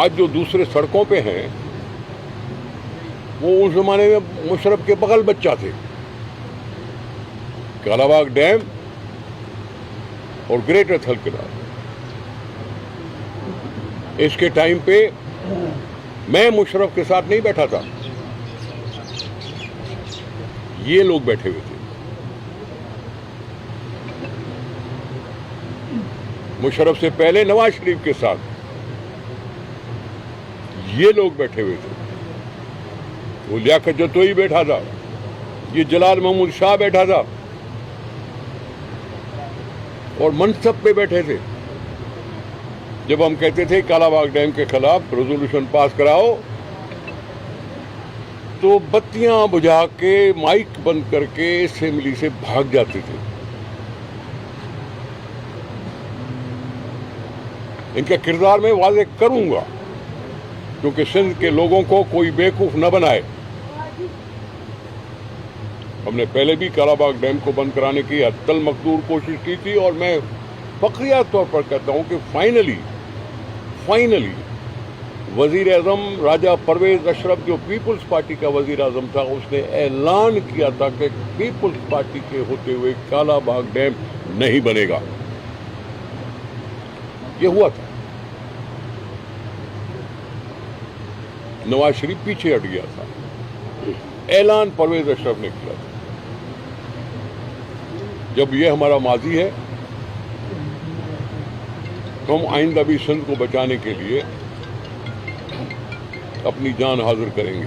آج جو دوسرے سڑکوں پہ ہیں وہ اس زمانے میں مشرف کے بغل بچہ تھے. کالا باغ ڈیم اور گریٹر تھل کنال. اس کے ٹائم پہ میں مشرف کے ساتھ نہیں بیٹھا تھا, یہ لوگ بیٹھے ہوئے تھے. مشرف سے پہلے نواز شریف کے ساتھ یہ لوگ بیٹھے ہوئے تھے. وہ لیاقت جتوئی بیٹھا تھا, یہ جلال محمود شاہ بیٹھا تھا, اور منصب پہ بیٹھے تھے. جب ہم کہتے تھے کالا باغ ڈیم کے خلاف ریزولوشن پاس کراؤ تو بتیاں بجھا کے مائک بند کر کے اسمبلی سے بھاگ جاتے تھے. ان کا کردار میں واضح کروں گا کیونکہ سندھ کے لوگوں کو کوئی بیوقوف نہ بنائے. ہم نے پہلے بھی کالا باغ ڈیم کو بند کرانے کی حتی المقدور کوشش کی تھی, اور میں فخریہ طور پر کہتا ہوں کہ فائنلی وزیر اعظم راجہ پرویز اشرف جو پیپلز پارٹی کا وزیر اعظم تھا, اس نے اعلان کیا تھا کہ پیپلز پارٹی کے ہوتے ہوئے کالا باغ ڈیم نہیں بنے گا. یہ ہوا تھا. نواز شریف پیچھے ہٹ گیا تھا, اعلان پرویز اشرف نے کیا تھا. جب یہ ہمارا ماضی ہے تو ہم آئندہ بھی سندھ کو بچانے کے لیے اپنی جان حاضر کریں گے.